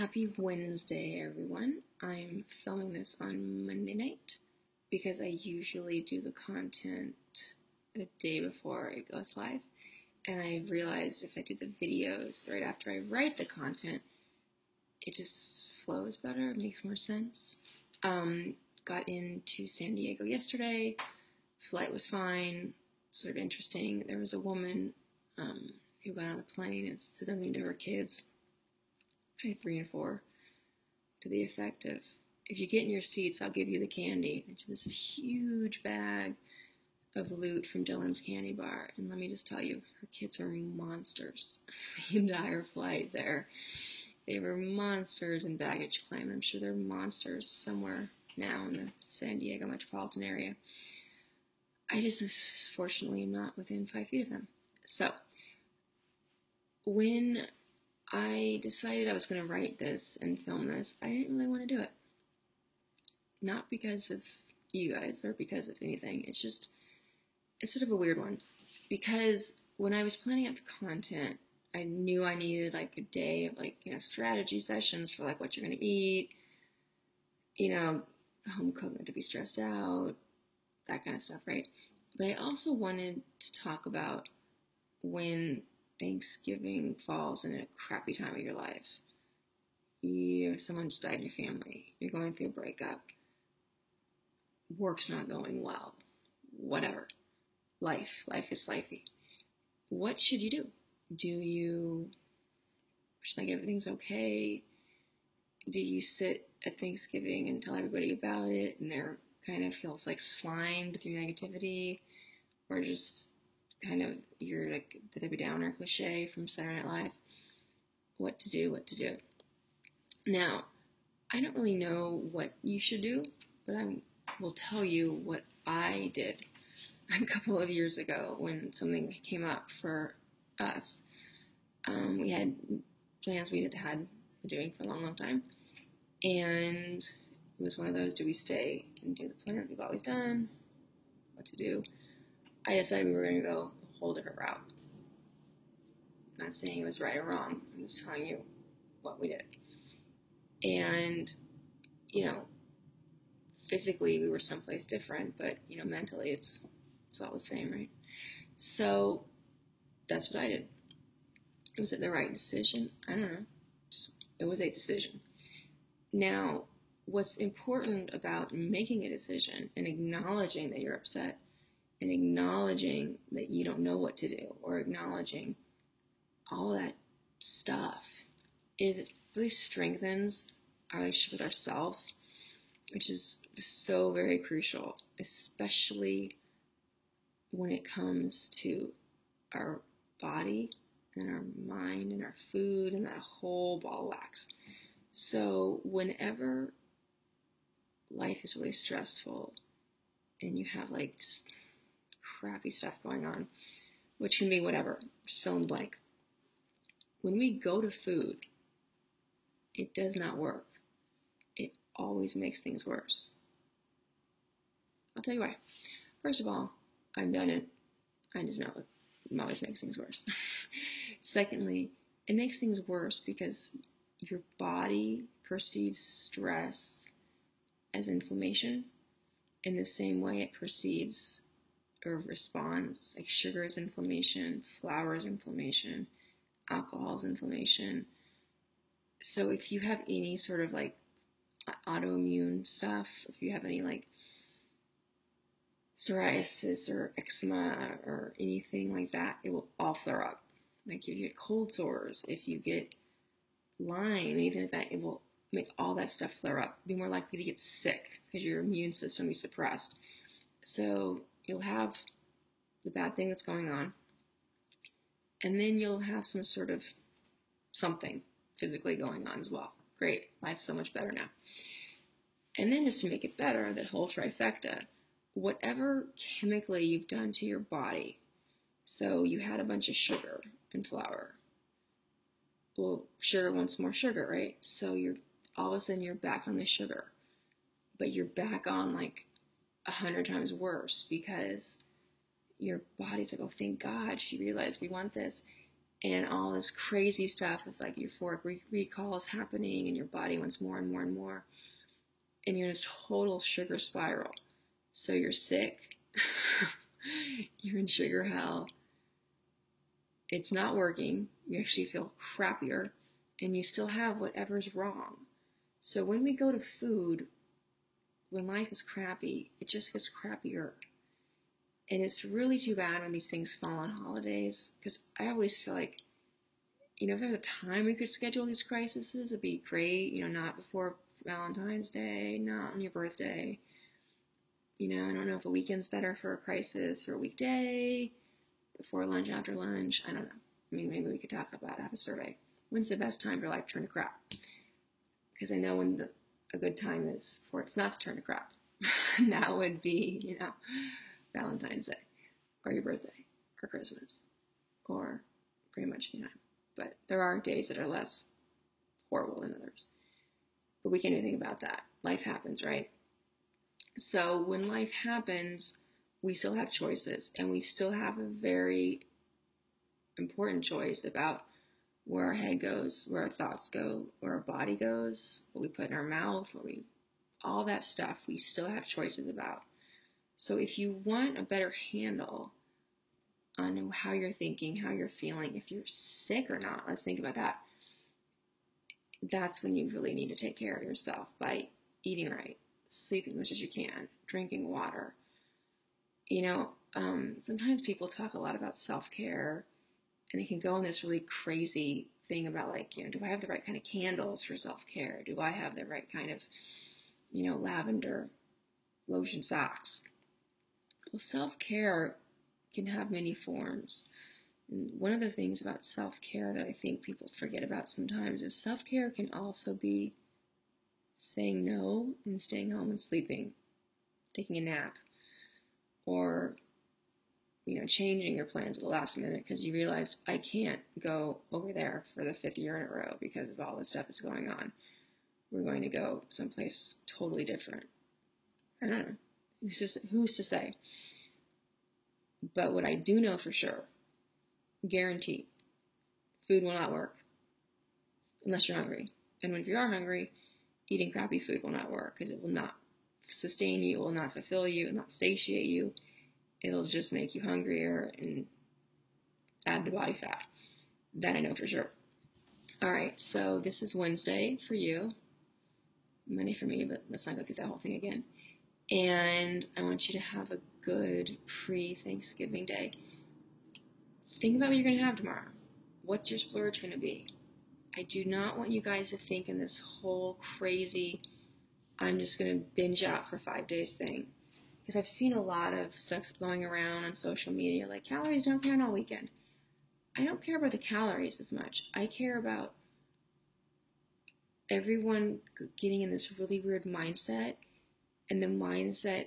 Happy Wednesday, everyone. I'm filming this on Monday night because I usually do the content a day before it goes live. And I realized if I do the videos right after I write the content, it just flows better, it makes more sense. Got into San Diego yesterday. Flight was fine, sort of interesting. There was a woman who got on the plane and said something to her kids, probably 3 and 4, to the effect of, if you get in your seats, I'll give you the candy. And she has a huge bag of loot from Dylan's Candy Bar. And let me just tell you, her kids were monsters. The entire flight there. They were monsters in baggage claim. I'm sure they're monsters somewhere now in the San Diego metropolitan area. I just, fortunately, am not within 5 feet of them. So, when I decided I was going to write this and film this, I didn't really want to do it. Not because of you guys or because of anything. It's sort of a weird one. Because when I was planning out the content, I knew I needed like a day of strategy sessions for like what you're going to eat, home cooking to be stressed out, that kind of stuff, right? But I also wanted to talk about when Thanksgiving falls in a crappy time of your life. Someone just died in your family. You're going through a breakup. Work's not going well. Whatever. Life is lifey. What should you do? Do you pretend like everything's okay? Do you sit at Thanksgiving and tell everybody about it and they're kind of feels like slimed through negativity? Or just kind of, you're like the Debbie Downer cliche from Saturday Night Live? What to do. Now, I don't really know what you should do, but I will tell you what I did a couple of years ago when something came up for us. We had plans we had been doing for a long time, and it was one of those, do we stay and do the plan we've always done? What to do? I decided we were going to go a whole different route. I'm not saying it was right or wrong. I'm just telling you what we did. And, physically we were someplace different, but, mentally it's all the same, right? So that's what I did. Was it the right decision? I don't know. It was a decision. Now, what's important about making a decision and acknowledging that you're upset and acknowledging that you don't know what to do or acknowledging all that stuff is it really strengthens our relationship with ourselves, which is so very crucial, especially when it comes to our body and our mind and our food and that whole ball of wax. So whenever life is really stressful and you have just crappy stuff going on, which can be whatever, just fill in the blank. When we go to food, it does not work. It always makes things worse. I'll tell you why. First of all, I've done it. I just know it always makes things worse. Secondly, it makes things worse because your body perceives stress as inflammation in the same way it perceives or responds, like sugar is inflammation, flour is inflammation, alcohol is inflammation. So if you have any sort of autoimmune stuff, if you have any psoriasis or eczema or anything like that, it will all flare up. Like if you get cold sores, if you get Lyme, anything like that, it will make all that stuff flare up. Be more likely to get sick because your immune system is suppressed. So you'll have the bad thing that's going on, and then you'll have some sort of something physically going on as well. Great, life's so much better now. And then just to make it better, that whole trifecta, whatever chemically you've done to your body, so you had a bunch of sugar and flour. Well, sugar wants more sugar, right? So all of a sudden you're back on the sugar, but you're back on 100 times worse because your body's like, oh, thank God she realized we want this. and all this crazy stuff with like euphoric recalls happening, and your body wants more and more and more, and you're in this total sugar spiral. So you're sick, you're in sugar hell, it's not working, you actually feel crappier, and you still have whatever's wrong. So when we go to food, when life is crappy, it just gets crappier. And it's really too bad when these things fall on holidays, because I always feel like, if there's a time we could schedule these crises, it'd be great. Not before Valentine's Day, not on your birthday. I don't know if a weekend's better for a crisis or a weekday, before lunch, after lunch. I don't know. Maybe we could talk about, have a survey. When's the best time for life to turn to crap? Because I know when a good time is for it's not to turn to crap. That would be, Valentine's Day, or your birthday, or Christmas, or pretty much any time. But there are days that are less horrible than others. But we can't do anything about that. Life happens, right? So when life happens, we still have choices, and we still have a very important choice about where our head goes, where our thoughts go, where our body goes, what we put in our mouth, all that stuff we still have choices about. So if you want a better handle on how you're thinking, how you're feeling, if you're sick or not, let's think about that. That's when you really need to take care of yourself by eating right, sleeping as much as you can, drinking water. Sometimes people talk a lot about self-care, and they can go on this really crazy thing about do I have the right kind of candles for self-care? Do I have the right kind of, lavender lotion socks? Well, self-care can have many forms. And one of the things about self-care that I think people forget about sometimes is self-care can also be saying no and staying home and sleeping, taking a nap, or changing your plans at the last minute because you realized I can't go over there for the 5th year in a row because of all the stuff that's going on. We're going to go someplace totally different. I don't know. Who's to say? But what I do know for sure, guaranteed, food will not work unless you're hungry. And if you are hungry, eating crappy food will not work because it will not sustain you, it will not fulfill you, it will not satiate you. It'll just make you hungrier and add to body fat. That I know for sure. All right, so this is Wednesday for you. Monday for me, but let's not go through that whole thing again. And I want you to have a good pre-Thanksgiving day. Think about what you're going to have tomorrow. What's your splurge going to be? I do not want you guys to think in this whole crazy, I'm just going to binge out for 5 days thing. Because I've seen a lot of stuff going around on social media, like calories don't count all weekend. I don't care about the calories as much. I care about everyone getting in this really weird mindset, and the mindset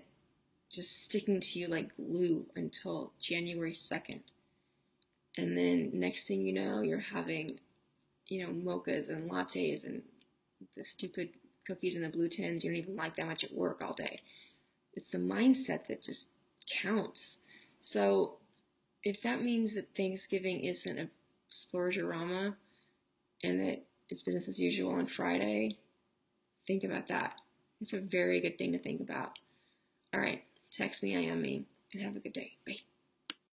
just sticking to you like glue until January 2nd. And then next thing you know, you're having, mochas and lattes and the stupid cookies in the blue tins you don't even like that much at work all day. It's the mindset that just counts. So if that means that Thanksgiving isn't a splurge-orama and that it's business as usual on Friday, think about that. It's a very good thing to think about. All right, text me, I am me, and have a good day. Bye.